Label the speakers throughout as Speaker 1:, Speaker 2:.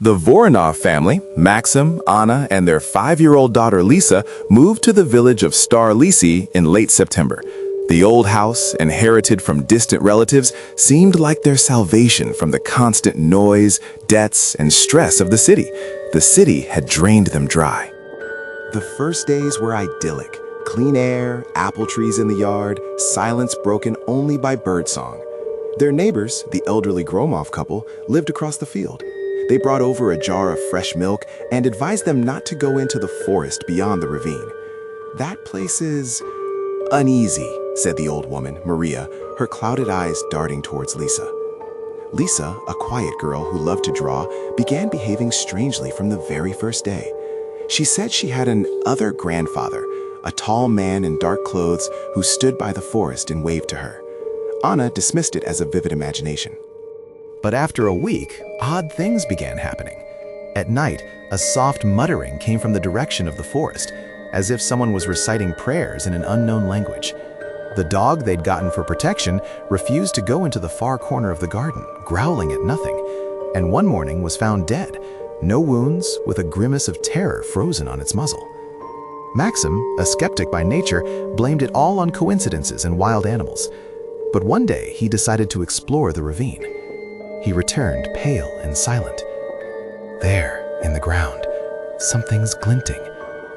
Speaker 1: The Voronov family, Maxim, Anna, and their 5-year-old daughter Lisa moved to the village of Starlisi in late September. The old house, inherited from distant relatives, seemed like their salvation from the constant noise, debts, and stress of the city. The city had drained them dry. The first days were idyllic. Clean air, apple trees in the yard, silence broken only by birdsong. Their neighbors, the elderly Gromov couple, lived across the field. They brought over a jar of fresh milk and advised them not to go into the forest beyond the ravine. "That place is uneasy," said the old woman, Maria, her clouded eyes darting towards Lisa. Lisa, a quiet girl who loved to draw, began behaving strangely from the very first day. She said she had an other grandfather, a tall man in dark clothes who stood by the forest and waved to her. Anna dismissed it as a vivid imagination. But after a week, odd things began happening. At night, a soft muttering came from the direction of the forest, as if someone was reciting prayers in an unknown language. The dog they'd gotten for protection refused to go into the far corner of the garden, growling at nothing, and one morning was found dead, no wounds, with a grimace of terror frozen on its muzzle. Maxim, a skeptic by nature, blamed it all on coincidences and wild animals. But one day he decided to explore the ravine. He returned, pale and silent. There, in the ground, something's glinting,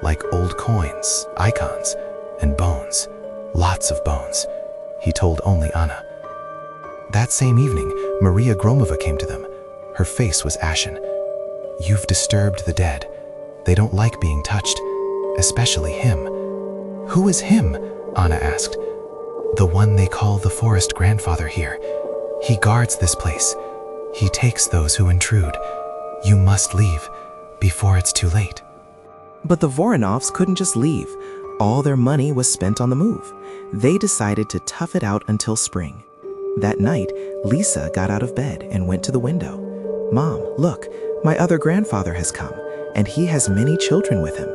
Speaker 1: like old coins, icons, and bones. Lots of bones, he told only Anna. That same evening, Maria Gromova came to them. Her face was ashen. "You've disturbed the dead. They don't like being touched, especially him." "Who is him?" Anna asked. "The one they call the forest grandfather here. He guards this place. He takes those who intrude. You must leave before it's too late."
Speaker 2: But the Voronovs couldn't just leave. All their money was spent on the move. They decided to tough it out until spring. That night, Lisa got out of bed and went to the window. "Mom, look, my other grandfather has come, and he has many children with him."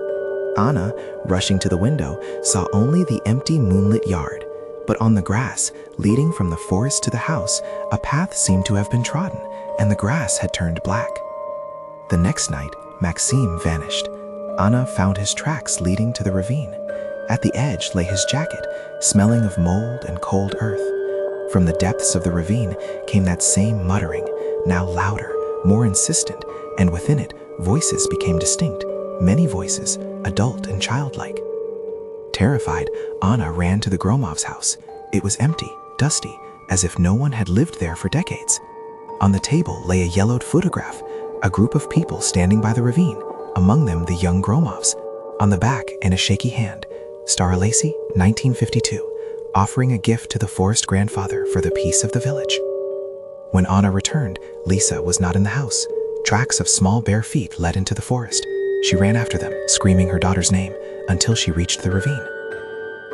Speaker 2: Anna, rushing to the window, saw only the empty moonlit yard. But on the grass, leading from the forest to the house, a path seemed to have been trodden, and the grass had turned black. The next night, Maxim vanished. Anna found his tracks leading to the ravine. At the edge lay his jacket, smelling of mold and cold earth. From the depths of the ravine came that same muttering, now louder, more insistent, and within it, voices became distinct, many voices, adult and childlike. Terrified, Anna ran to the Gromov's house. It was empty, dusty, as if no one had lived there for decades. On the table lay a yellowed photograph, a group of people standing by the ravine, among them the young Gromovs. On the back, in a shaky hand, Starlisi, 1952, offering a gift to the forest grandfather for the peace of the village. When Anna returned, Lisa was not in the house. Tracks of small bare feet led into the forest. She ran after them, screaming her daughter's name, until she reached the ravine.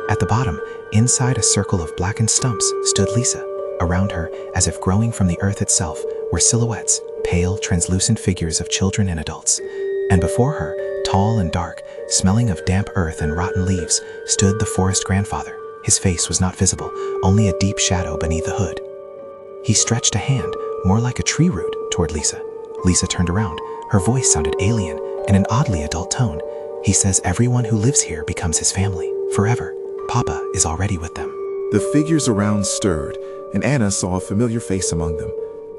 Speaker 2: At the bottom, inside a circle of blackened stumps, stood Lisa. Around her, as if growing from the earth itself, were silhouettes, pale, translucent figures of children and adults. And before her, tall and dark, smelling of damp earth and rotten leaves, stood the forest grandfather. His face was not visible, only a deep shadow beneath the hood. He stretched a hand, more like a tree root, toward Lisa. Lisa turned around. Her voice sounded alien, in an oddly adult tone. "He says everyone who lives here becomes his family, forever. Papa is already with them."
Speaker 1: The figures around stirred, and Anna saw a familiar face among them.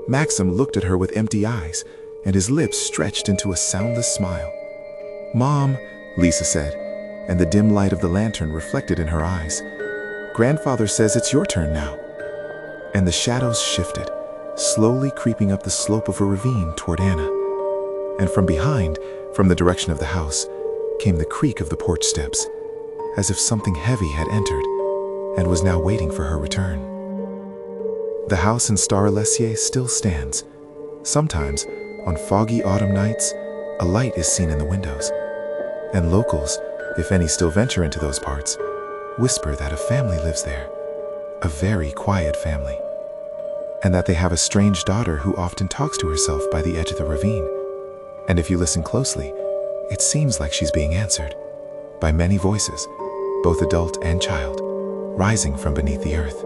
Speaker 1: Maxim looked at her with empty eyes, and his lips stretched into a soundless smile. "Mom," Lisa said, and the dim light of the lantern reflected in her eyes. "Grandfather says it's your turn now." And the shadows shifted, slowly creeping up the slope of a ravine toward Anna. And from behind, from the direction of the house, came the creak of the porch steps, as if something heavy had entered and was now waiting for her return. The house in Starlesiye still stands. Sometimes, on foggy autumn nights, a light is seen in the windows, and locals, if any still venture into those parts, whisper that a family lives there, a very quiet family, and that they have a strange daughter who often talks to herself by the edge of the ravine. And if you listen closely, it seems like she's being answered by many voices, both adult and child, rising from beneath the earth.